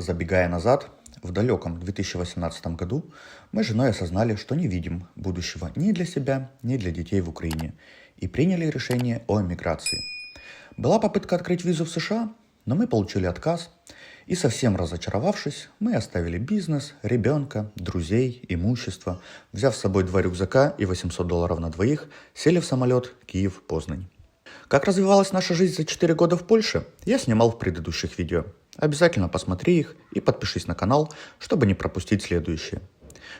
Забегая назад, в далеком 2018 году мы с женой осознали, что не видим будущего ни для себя, ни для детей в Украине, и приняли решение о эмиграции. Была попытка открыть визу в США, но мы получили отказ, и совсем разочаровавшись, мы оставили бизнес, ребенка, друзей, имущество, взяв с собой 2 рюкзака и $800 на двоих, сели в самолет Киев-Познань. Как развивалась наша жизнь за 4 года в Польше, я снимал в предыдущих видео. Обязательно посмотри их и подпишись на канал, чтобы не пропустить следующие.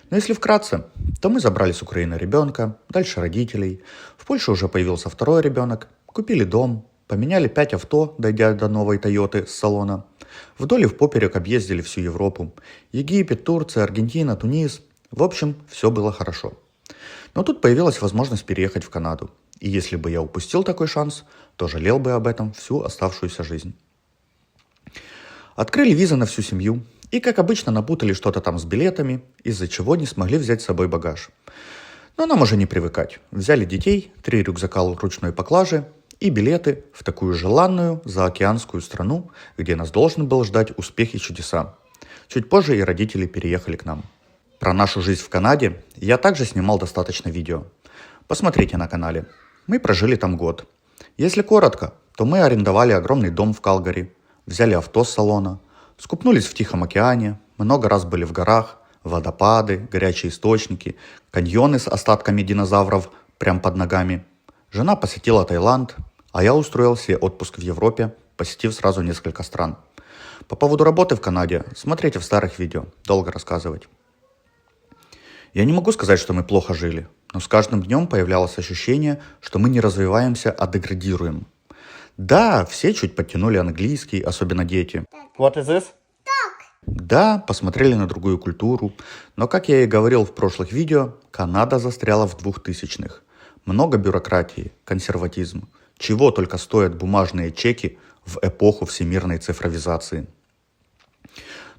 Но если вкратце, то мы забрали с Украины ребенка, дальше родителей. В Польше уже появился второй ребенок, купили дом, поменяли 5 авто, дойдя до новой Тойоты с салона. Вдоль и впоперек объездили всю Европу. Египет, Турция, Аргентина, Тунис. В общем, все было хорошо. Но тут появилась возможность переехать в Канаду. И если бы я упустил такой шанс, то жалел бы об этом всю оставшуюся жизнь. Открыли визы на всю семью. И, как обычно, напутали что-то там с билетами, из-за чего не смогли взять с собой багаж. Но нам уже не привыкать. Взяли детей, 3 рюкзака ручной поклажи и билеты в такую желанную заокеанскую страну, где нас должен был ждать успех и чудеса. Чуть позже и родители переехали к нам. Про нашу жизнь в Канаде я также снимал достаточно видео. Посмотрите на канале. Мы прожили там год. Если коротко, то мы арендовали огромный дом в Калгари, взяли авто с салона, скупнулись в Тихом океане, много раз были в горах, водопады, горячие источники, каньоны с остатками динозавров прямо под ногами. Жена посетила Таиланд, а я устроил себе отпуск в Европе, посетив сразу несколько стран. По поводу работы в Канаде смотрите в старых видео, долго рассказывать. Я не могу сказать, что мы плохо жили, но с каждым днем появлялось ощущение, что мы не развиваемся, а деградируем. Да, все чуть подтянули английский, особенно дети. What is this? Да, посмотрели на другую культуру, но, как я и говорил в прошлых видео, Канада застряла в 2000-х. Много бюрократии, консерватизм. Чего только стоят бумажные чеки в эпоху всемирной цифровизации.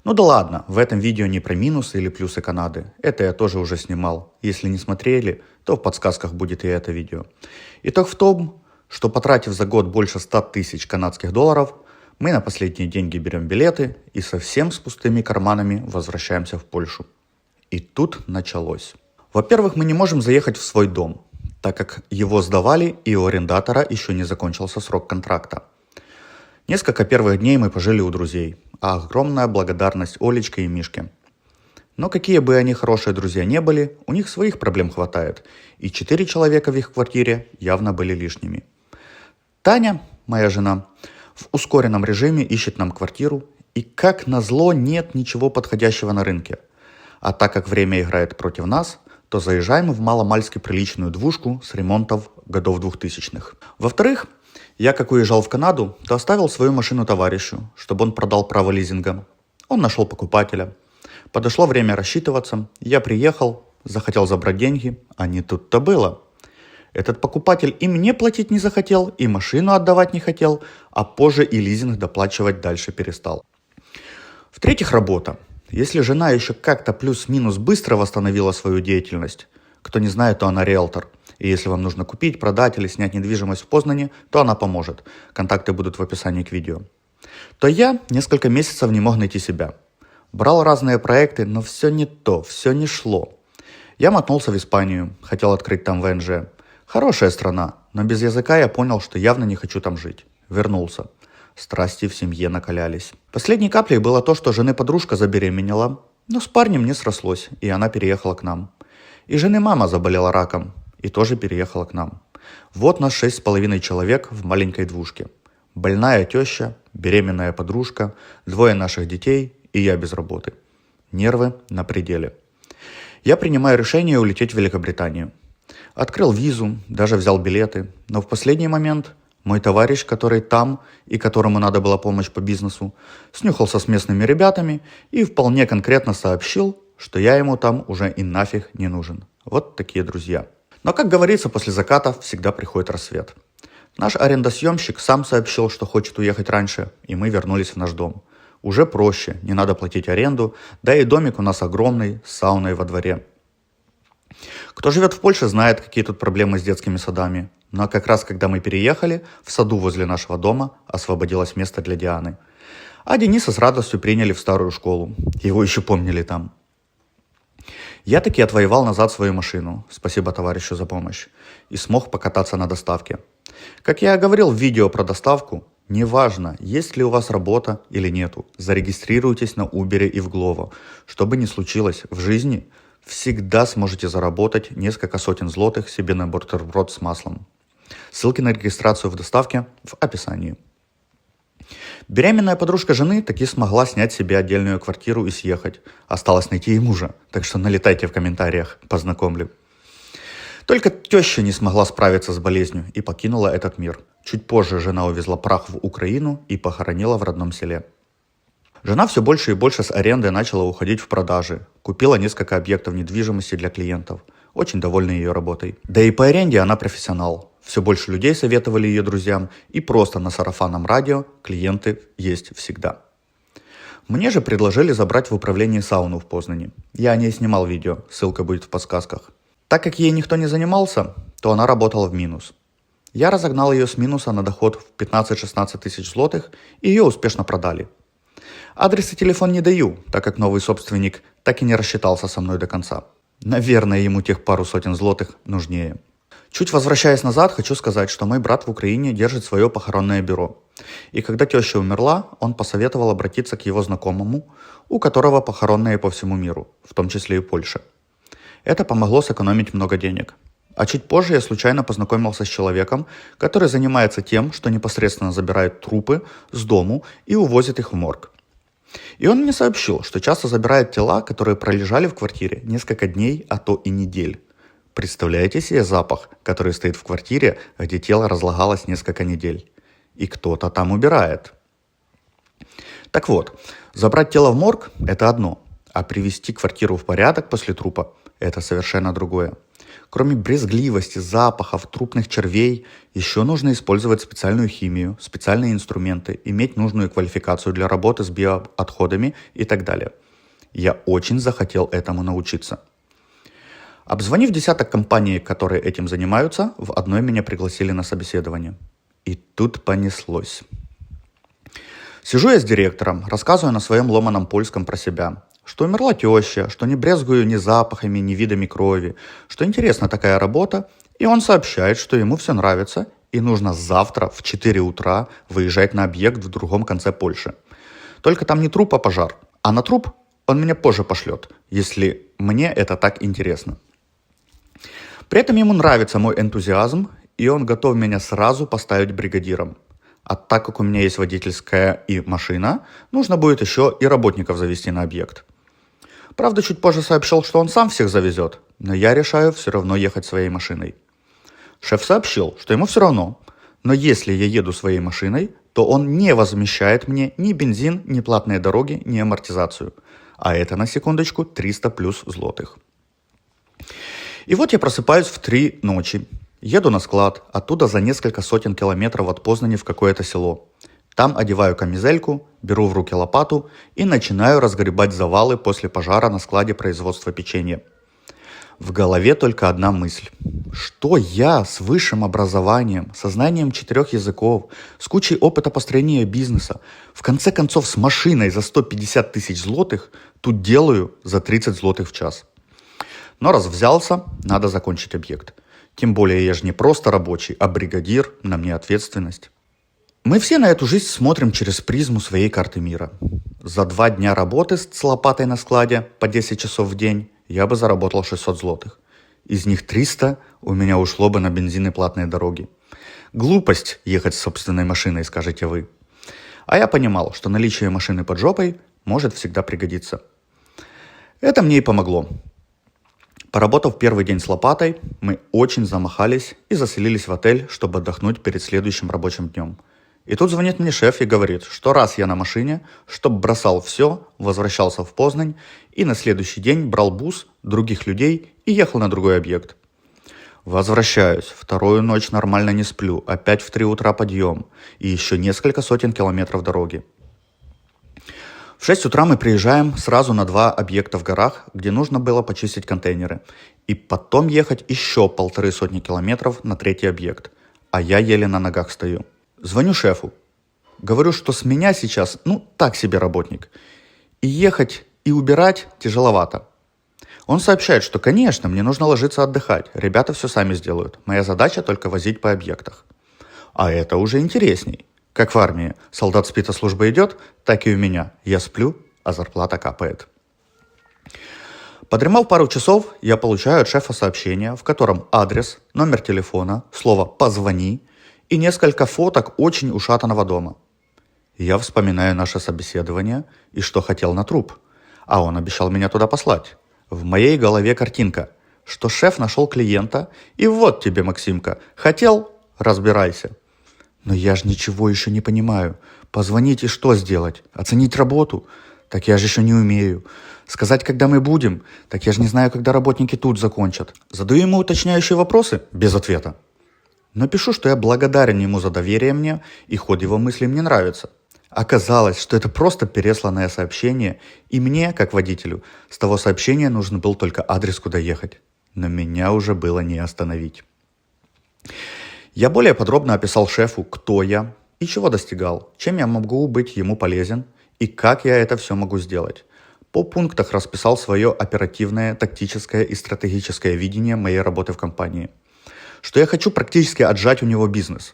Ну да ладно, в этом видео не про минусы или плюсы Канады. Это я тоже уже снимал. Если не смотрели, то в подсказках будет и это видео. Итог в том, что потратив за год больше 100 тысяч канадских долларов, мы на последние деньги берем билеты и совсем с пустыми карманами возвращаемся в Польшу. И тут началось. Во-первых, мы не можем заехать в свой дом, так как его сдавали и у арендатора еще не закончился срок контракта. Несколько первых дней мы пожили у друзей, а огромная благодарность Олечке и Мишке. Но какие бы они хорошие друзья не были, у них своих проблем хватает, и 4 человека в их квартире явно были лишними. Таня, моя жена, в ускоренном режиме ищет нам квартиру, и как назло нет ничего подходящего на рынке. А так как время играет против нас, то заезжаем в маломальски приличную двушку с ремонтов годов 2000-х. Во-вторых, я как уезжал в Канаду, то оставил свою машину товарищу, чтобы он продал право лизинга. Он нашел покупателя. Подошло время рассчитываться, я приехал, захотел забрать деньги, а не тут-то было. Этот покупатель и мне платить не захотел, и машину отдавать не хотел, а позже и лизинг доплачивать дальше перестал. В-третьих, работа. Если жена еще как-то плюс-минус быстро восстановила свою деятельность, кто не знает, то она риэлтор, и если вам нужно купить, продать или снять недвижимость в Познане, то она поможет. Контакты будут в описании к видео. То я несколько месяцев не мог найти себя. Брал разные проекты, но все не то, все не шло. Я мотнулся в Испанию, хотел открыть там ВНЖ. Хорошая страна, но без языка я понял, что явно не хочу там жить. Вернулся. Страсти в семье накалялись. Последней каплей было то, что жены подружка забеременела, но с парнем не срослось, и она переехала к нам. И жены мама заболела раком, и тоже переехала к нам. Вот нас 6,5 человек в маленькой двушке. Больная теща, беременная подружка, 2 наших детей и я без работы. Нервы на пределе. Я принимаю решение улететь в Великобританию. Открыл визу, даже взял билеты, но в последний момент мой товарищ, который там и которому надо была помощь по бизнесу, снюхался с местными ребятами и вполне конкретно сообщил, что я ему там уже и нафиг не нужен. Вот такие друзья. Но, как говорится, после заката всегда приходит рассвет. Наш арендосъемщик сам сообщил, что хочет уехать раньше, и мы вернулись в наш дом. Уже проще, не надо платить аренду, да и домик у нас огромный, с сауной во дворе. Кто живет в Польше, знает, какие тут проблемы с детскими садами. Но как раз когда мы переехали, в саду возле нашего дома освободилось место для Дианы. А Дениса с радостью приняли в старую школу. Его еще помнили там. Я таки отвоевал назад свою машину, спасибо товарищу за помощь, и смог покататься на доставке. Как я говорил в видео про доставку, неважно, есть ли у вас работа или нету, зарегистрируйтесь на Uber и в Glovo. Что бы ни случилось в жизни, всегда сможете заработать несколько сотен злотых себе на бутерброд с маслом. Ссылки на регистрацию в доставке в описании. Беременная подружка жены таки смогла снять себе отдельную квартиру и съехать. Осталось найти и мужа, так что налетайте в комментариях, познакомлю. Только теща не смогла справиться с болезнью и покинула этот мир. Чуть позже жена увезла прах в Украину и похоронила в родном селе. Жена все больше и больше с аренды начала уходить в продажи. Купила несколько объектов недвижимости для клиентов. Очень довольна ее работой. Да и по аренде она профессионал. Все больше людей советовали ее друзьям, и просто на сарафанном радио клиенты есть всегда. Мне же предложили забрать в управление сауну в Познани. Я о ней снимал видео, ссылка будет в подсказках. Так как ей никто не занимался, то она работала в минус. Я разогнал ее с минуса на доход в 15-16 тысяч злотых, и ее успешно продали. Адрес и телефон не даю, так как новый собственник так и не рассчитался со мной до конца. Наверное, ему тех пару сотен злотых нужнее. Чуть возвращаясь назад, хочу сказать, что мой брат в Украине держит свое похоронное бюро. И когда теща умерла, он посоветовал обратиться к его знакомому, у которого похоронные по всему миру, в том числе и Польше. Это помогло сэкономить много денег. А чуть позже я случайно познакомился с человеком, который занимается тем, что непосредственно забирает трупы с дому и увозит их в морг. И он мне сообщил, что часто забирает тела, которые пролежали в квартире несколько дней, а то и недель. Представляете себе запах, который стоит в квартире, где тело разлагалось несколько недель? И кто-то там убирает. Так вот, забрать тело в морг – это одно, а привести квартиру в порядок после трупа – это совершенно другое. Кроме брезгливости, запахов, трупных червей, еще нужно использовать специальную химию, специальные инструменты, иметь нужную квалификацию для работы с биоотходами и так далее. Я очень захотел этому научиться. Обзвонив десяток компаний, которые этим занимаются, в одной меня пригласили на собеседование. И тут понеслось. Сижу я с директором, рассказываю на своем ломаном польском про себя, что умерла теща, что не брезгую ни запахами, ни видами крови, что интересна такая работа, и он сообщает, что ему все нравится, и нужно завтра в 4 утра выезжать на объект в другом конце Польши. Только там не труп, а пожар. А на труп он меня позже пошлет, если мне это так интересно. При этом ему нравится мой энтузиазм, и он готов меня сразу поставить бригадиром. А так как у меня есть водительская и машина, нужно будет еще и работников завести на объект. Правда, чуть позже сообщил, что он сам всех завезет, но я решаю все равно ехать своей машиной. Шеф сообщил, что ему все равно, но если я еду своей машиной, то он не возмещает мне ни бензин, ни платные дороги, ни амортизацию. А это, на секундочку, 300 плюс злотых. И вот я просыпаюсь в 3 ночи, еду на склад, оттуда за несколько сотен километров от Познани в какое-то село. Там одеваю камизельку, беру в руки лопату и начинаю разгребать завалы после пожара на складе производства печенья. В голове только одна мысль. Что я с высшим образованием, со знанием 4 языков, с кучей опыта построения бизнеса, в конце концов с машиной за 150 тысяч злотых, тут делаю за 30 злотых в час. Но раз взялся, надо закончить объект. Тем более я же не просто рабочий, а бригадир, на мне ответственность. Мы все на эту жизнь смотрим через призму своей карты мира. За 2 дня работы с лопатой на складе по 10 часов в день я бы заработал 600 злотых. Из них 300 у меня ушло бы на бензин и платные дороги. Глупость ехать с собственной машиной, скажете вы. А я понимал, что наличие машины под жопой может всегда пригодиться. Это мне и помогло. Поработав первый день с лопатой, мы очень замахались и заселились в отель, чтобы отдохнуть перед следующим рабочим днем. И тут звонит мне шеф и говорит, что раз я на машине, чтоб бросал все, возвращался в Познань и на следующий день брал бус, других людей и ехал на другой объект. Возвращаюсь, 2-ю ночь нормально не сплю, опять в 3 утра подъем и еще несколько сотен километров дороги. В 6 утра мы приезжаем сразу на 2 объекта в горах, где нужно было почистить контейнеры, и потом ехать еще 150 километров на 3-й объект, а я еле на ногах стою. Звоню шефу. Говорю, что с меня сейчас, так себе работник. И ехать и убирать тяжеловато. Он сообщает, что, конечно, мне нужно ложиться отдыхать. Ребята все сами сделают. Моя задача только возить по объектах. А это уже интересней. Как в армии. Солдат спит, а служба идет, так и у меня. Я сплю, а зарплата капает. Подремав пару часов, я получаю от шефа сообщение, в котором адрес, номер телефона, слово «позвони» и несколько фоток очень ушатанного дома. Я вспоминаю наше собеседование и что хотел на труп. А он обещал меня туда послать. В моей голове картинка, что шеф нашел клиента, и вот тебе, Максимка, хотел – разбирайся. Но я же ничего еще не понимаю. Позвонить и что сделать? Оценить работу? Так я же еще не умею. Сказать, когда мы будем? Так я же не знаю, когда работники тут закончат. Задаю ему уточняющие вопросы? Без ответа. Но пишу, что я благодарен ему за доверие мне, и ход его мыслей мне нравится. Оказалось, что это просто пересланное сообщение, и мне, как водителю, с того сообщения нужен был только адрес, куда ехать. Но меня уже было не остановить. Я более подробно описал шефу, кто я и чего достигал, чем я могу быть ему полезен и как я это все могу сделать. По пунктах расписал свое оперативное, тактическое и стратегическое видение моей работы в компании. Что я хочу практически отжать у него бизнес.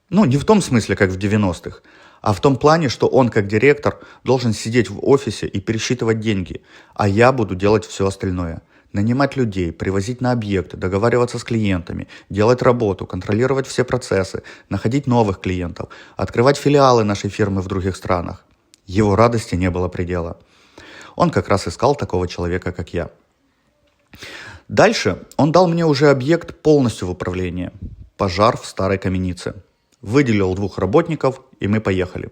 Не в том смысле, как в 90-х, а в том плане, что он, как директор, должен сидеть в офисе и пересчитывать деньги, а я буду делать все остальное. Нанимать людей, привозить на объекты, договариваться с клиентами, делать работу, контролировать все процессы, находить новых клиентов, открывать филиалы нашей фирмы в других странах. Его радости не было предела. Он как раз искал такого человека, как я. Дальше он дал мне уже объект полностью в управление. Пожар в старой каменице. Выделил 2 работников, и мы поехали.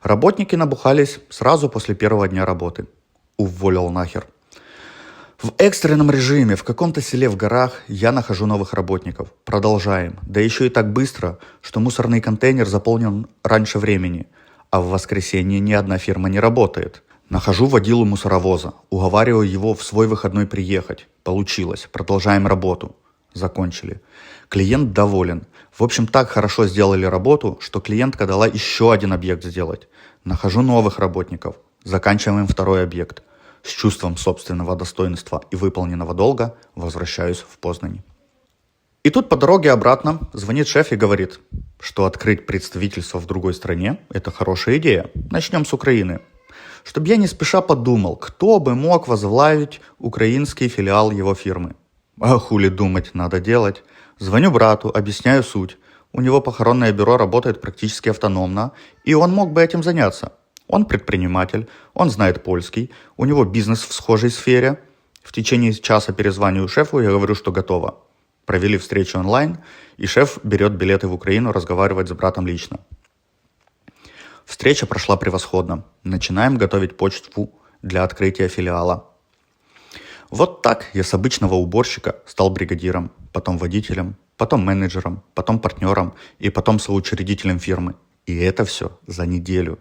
Работники набухались сразу после первого дня работы. Уволил нахер. В экстренном режиме в каком-то селе в горах я нахожу новых работников. Продолжаем. Да еще и так быстро, что мусорный контейнер заполнен раньше времени. А в воскресенье ни одна фирма не работает. Нахожу водилу мусоровоза. Уговариваю его в свой выходной приехать. Получилось. Продолжаем работу. Закончили. Клиент доволен. В общем, так хорошо сделали работу, что клиентка дала еще один объект сделать. Нахожу новых работников. Заканчиваем 2 объект. С чувством собственного достоинства и выполненного долга возвращаюсь в Познань. И тут по дороге обратно звонит шеф и говорит, что открыть представительство в другой стране – это хорошая идея. Начнем с Украины. Чтобы я не спеша подумал, кто бы мог возглавить украинский филиал его фирмы. А хули думать, надо делать. Звоню брату, объясняю суть. У него похоронное бюро работает практически автономно, и он мог бы этим заняться. Он предприниматель, он знает польский, у него бизнес в схожей сфере. В течение часа перезваниваю шефу, я говорю, что готово. Провели встречу онлайн, и шеф берет билеты в Украину разговаривать с братом лично. Встреча прошла превосходно. Начинаем готовить почву для открытия филиала. Вот так я с обычного уборщика стал бригадиром, потом водителем, потом менеджером, потом партнером и потом соучредителем фирмы. И это все за неделю.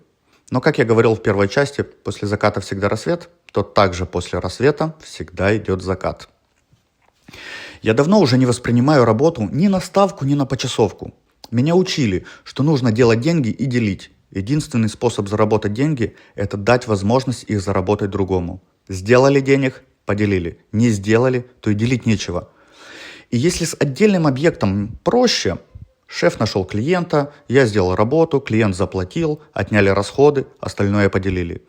Но, как я говорил в первой части, после заката всегда рассвет, то также после рассвета всегда идет закат. Я давно уже не воспринимаю работу ни на ставку, ни на почасовку. Меня учили, что нужно делать деньги и делить. Единственный способ заработать деньги – это дать возможность их заработать другому. Сделали денег – поделили. Не сделали – то и делить нечего. И если с отдельным объектом проще – шеф нашел клиента, я сделал работу, клиент заплатил, отняли расходы, остальное поделили.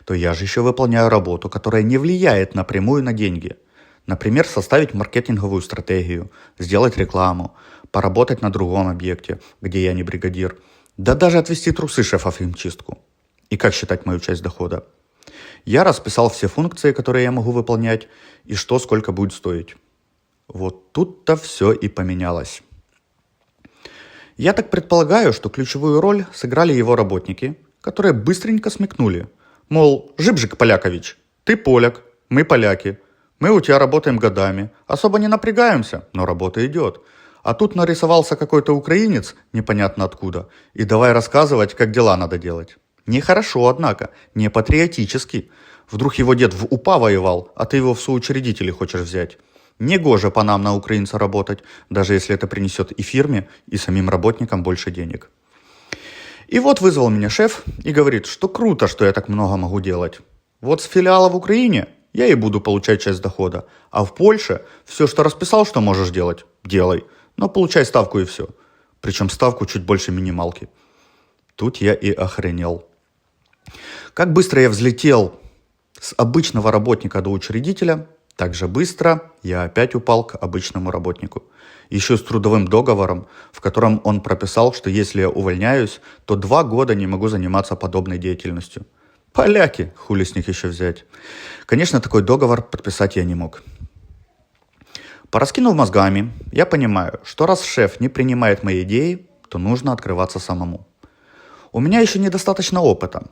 То я же еще выполняю работу, которая не влияет напрямую на деньги. Например, составить маркетинговую стратегию, сделать рекламу, поработать на другом объекте, где я не бригадир. Да даже отвести трусы шефа в химчистку. И как считать мою часть дохода? Я расписал все функции, которые я могу выполнять, и что сколько будет стоить. Вот тут-то все и поменялось. Я так предполагаю, что ключевую роль сыграли его работники, которые быстренько смекнули. Мол, Жибжик Полякович, ты поляк, мы поляки. Мы у тебя работаем годами, особо не напрягаемся, но работа идет. А тут нарисовался какой-то украинец, непонятно откуда, и давай рассказывать, как дела надо делать. Нехорошо, однако, не патриотически. Вдруг его дед в УПА воевал, а ты его в соучредители хочешь взять. Негоже по нам на украинца работать, даже если это принесет и фирме, и самим работникам больше денег. И вот вызвал меня шеф и говорит, что круто, что я так много могу делать. Вот с филиала в Украине я и буду получать часть дохода, а в Польше все, что расписал, что можешь делать, делай, но получай ставку и все. Причем ставку чуть больше минималки. Тут я и охренел. Как быстро я взлетел с обычного работника до учредителя, так же быстро я опять упал к обычному работнику. Еще с трудовым договором, в котором он прописал, что если я увольняюсь, то 2 года не могу заниматься подобной деятельностью. Поляки, хули с них еще взять. Конечно, такой договор подписать я не мог. Пораскинув мозгами, я понимаю, что раз шеф не принимает мои идеи, то нужно открываться самому. У меня еще недостаточно опыта.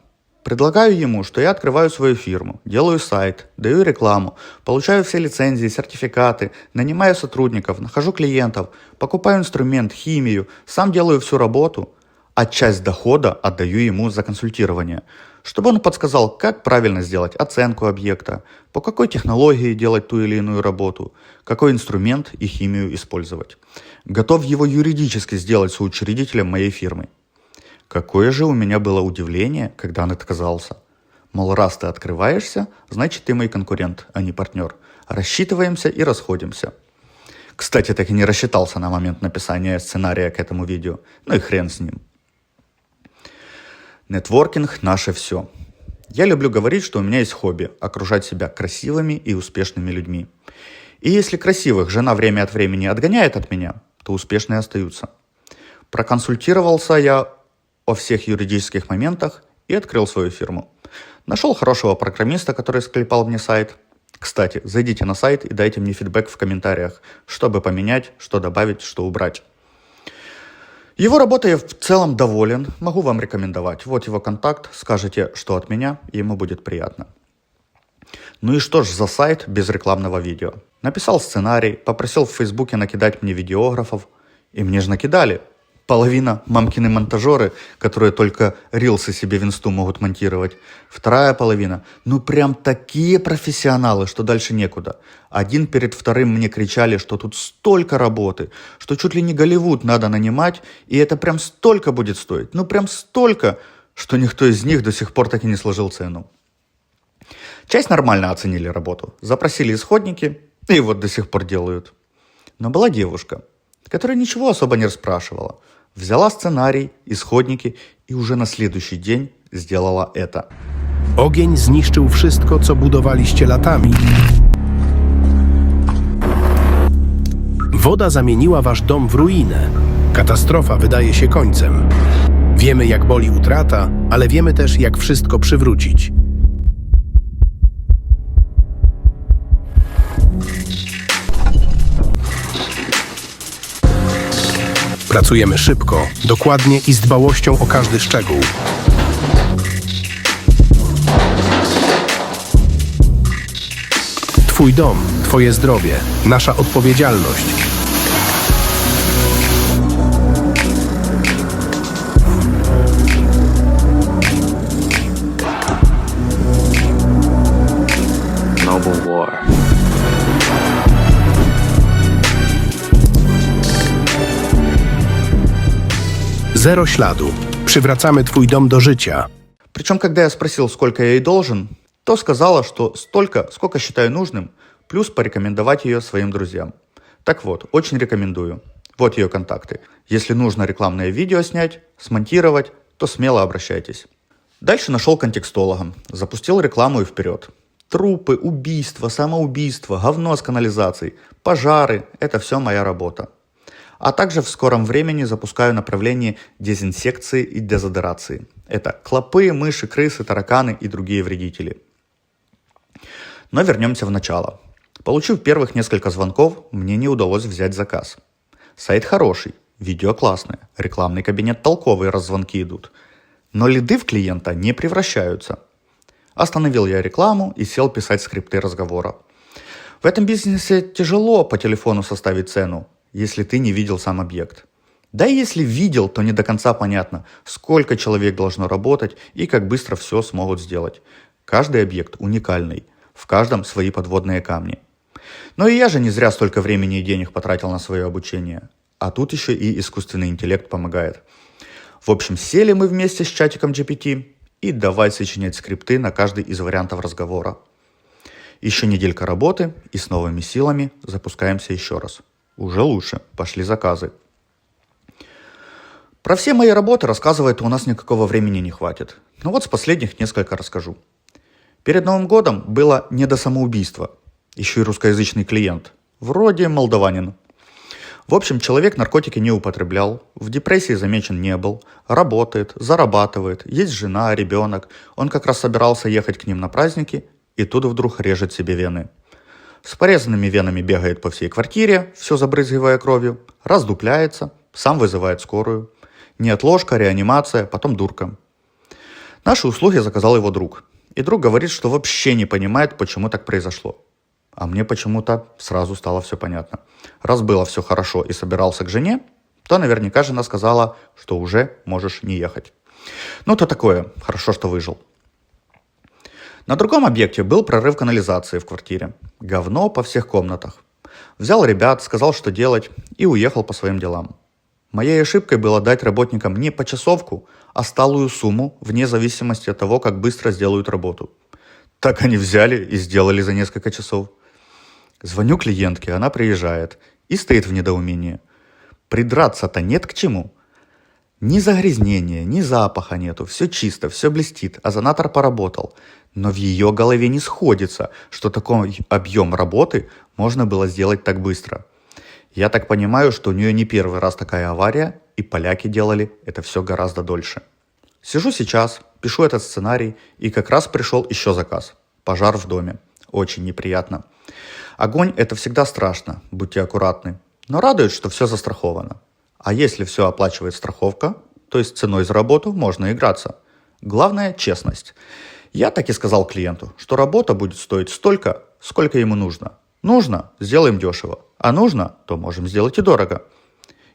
Предлагаю ему, что я открываю свою фирму, делаю сайт, даю рекламу, получаю все лицензии, сертификаты, нанимаю сотрудников, нахожу клиентов, покупаю инструмент, химию, сам делаю всю работу, а часть дохода отдаю ему за консультирование, чтобы он подсказал, как правильно сделать оценку объекта, по какой технологии делать ту или иную работу, какой инструмент и химию использовать. Готов его юридически сделать соучредителем моей фирмы. Какое же у меня было удивление, когда он отказался. Мол, раз ты открываешься, значит ты мой конкурент, а не партнер. Рассчитываемся и расходимся. Кстати, так и не рассчитался на момент написания сценария к этому видео. Ну и хрен с ним. Нетворкинг – наше все. Я люблю говорить, что у меня есть хобби – окружать себя красивыми и успешными людьми. И если красивых жена время от времени отгоняет от меня, то успешные остаются. Проконсультировался я о всех юридических моментах и открыл свою фирму. Нашел хорошего программиста, который склепал мне сайт. Кстати, зайдите на сайт и дайте мне фидбэк в комментариях, чтобы поменять, что добавить, что убрать. Его работой я в целом доволен, могу вам рекомендовать. Вот его контакт, скажите, что от меня, и ему будет приятно. Ну и что ж за сайт без рекламного видео? Написал сценарий, попросил в Фейсбуке накидать мне видеографов, и мне же накидали. Половина мамкины монтажеры, которые только рилсы себе в инсту могут монтировать. Вторая половина, ну прям такие профессионалы, что дальше некуда. Один перед вторым мне кричали, что тут столько работы, что чуть ли не Голливуд надо нанимать, и это прям столько будет стоить. Ну прям столько, что никто из них до сих пор так и не сложил цену. Часть нормально оценили работу, запросили исходники, и вот до сих пор делают. Но была девушка, которая ничего особо не расспрашивала. Взяла сценарий, исходнiki i już na следующий dzień сделала это. Ogień zniszczył wszystko, co budowaliście latami. Woda zamieniła wasz dom w ruinę. Katastrofa wydaje się końcem. Wiemy, jak boli utrata, ale wiemy też, jak wszystko przywrócić. Pracujemy szybko, dokładnie i z dbałością o każdy szczegół. Twój dom, twoje zdrowie, nasza odpowiedzialność. Noble War. Zero śladu. Przywracamy twój dom do życia. Причем, когда я спросил, сколько я ей должен, то сказала, что столько, сколько считаю нужным, плюс порекомендовать ее своим друзьям. Так вот, очень рекомендую. Вот ее контакты. Если нужно рекламное видео снять, смонтировать, то смело обращайтесь. Дальше нашел контекстолога. Запустил рекламу и вперед. Трупы, убийства, самоубийства, говно с канализацией, пожары – это все моя работа. А также в скором времени запускаю направление дезинсекции и дезодорации. Это клопы, мыши, крысы, тараканы и другие вредители. Но вернемся в начало. Получив первых несколько звонков, мне не удалось взять заказ. Сайт хороший, видео классное, рекламный кабинет толковый, раз звонки идут. Но лиды в клиента не превращаются. Остановил я рекламу и сел писать скрипты разговора. В этом бизнесе тяжело по телефону составить цену, если ты не видел сам объект. Да и если видел, то не до конца понятно, сколько человек должно работать и как быстро все смогут сделать. Каждый объект уникальный, в каждом свои подводные камни. Но и я же не зря столько времени и денег потратил на свое обучение. А тут еще и искусственный интеллект помогает. В общем, сели мы вместе с чатиком GPT и давай сочинять скрипты на каждый из вариантов разговора. Еще неделька работы, и с новыми силами запускаемся еще раз. Уже лучше, пошли заказы. Про все мои работы рассказывать у нас никакого времени не хватит. Но вот с последних несколько расскажу. Перед Новым годом было не до самоубийства. Еще и русскоязычный клиент. Вроде молдаванин. В общем, человек наркотики не употреблял, в депрессии замечен не был, работает, зарабатывает, есть жена, ребенок. Он как раз собирался ехать к ним на праздники, и тут вдруг режет себе вены. С порезанными венами бегает по всей квартире, все забрызгивая кровью, раздупляется, сам вызывает скорую. Неотложка, реанимация, потом дурка. Наши услуги заказал его друг. И друг говорит, что вообще не понимает, почему так произошло. А мне почему-то сразу стало все понятно. Раз было все хорошо и собирался к жене, то наверняка жена сказала, что уже можешь не ехать. Ну то такое, хорошо, что выжил. На другом объекте был прорыв канализации в квартире. Говно по всех комнатах. Взял ребят, сказал, что делать, и уехал по своим делам. Моей ошибкой было дать работникам не почасовку, а сталую сумму, вне зависимости от того, как быстро сделают работу. Так они взяли и сделали за несколько часов. Звоню клиентке, она приезжает и стоит в недоумении. Придраться-то нет к чему. Ни загрязнения, ни запаха нету, все чисто, все блестит, озонатор поработал. Но в ее голове не сходится, что такой объем работы можно было сделать так быстро. Я так понимаю, что у нее не первый раз такая авария, и поляки делали это все гораздо дольше. Сижу сейчас, пишу этот сценарий, и как раз пришел еще заказ. Пожар в доме. Очень неприятно. Огонь – это всегда страшно, будьте аккуратны. Но радует, что все застраховано. А если все оплачивает страховка, то есть ценой за работу можно играться. Главное – честность. Я так и сказал клиенту, что работа будет стоить столько, сколько ему нужно. Нужно – сделаем дешево, а нужно – то можем сделать и дорого.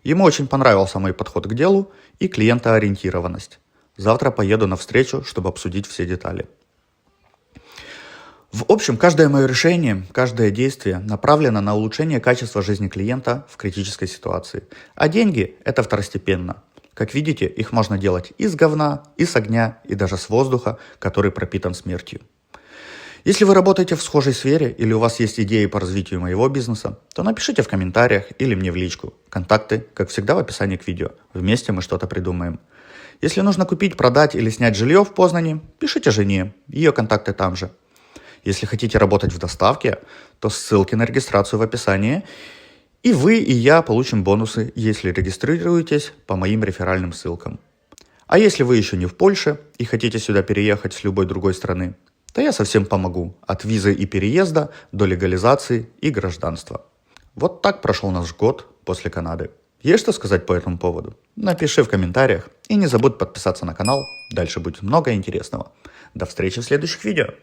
Ему очень понравился мой подход к делу и клиентоориентированность. Завтра поеду на встречу, чтобы обсудить все детали. В общем, каждое мое решение, каждое действие направлено на улучшение качества жизни клиента в критической ситуации. А деньги – это второстепенно. Как видите, их можно делать из говна, из огня и даже с воздуха, который пропитан смертью. Если вы работаете в схожей сфере или у вас есть идеи по развитию моего бизнеса, то напишите в комментариях или мне в личку. Контакты, как всегда, в описании к видео. Вместе мы что-то придумаем. Если нужно купить, продать или снять жилье в Познане, пишите жене, ее контакты там же. Если хотите работать в доставке, то ссылки на регистрацию в описании. И вы, и я получим бонусы, если регистрируетесь по моим реферальным ссылкам. А если вы еще не в Польше и хотите сюда переехать с любой другой страны, то я совсем помогу. От визы и переезда до легализации и гражданства. Вот так прошел наш год после Канады. Есть что сказать по этому поводу? Напиши в комментариях и не забудь подписаться на канал. Дальше будет много интересного. До встречи в следующих видео.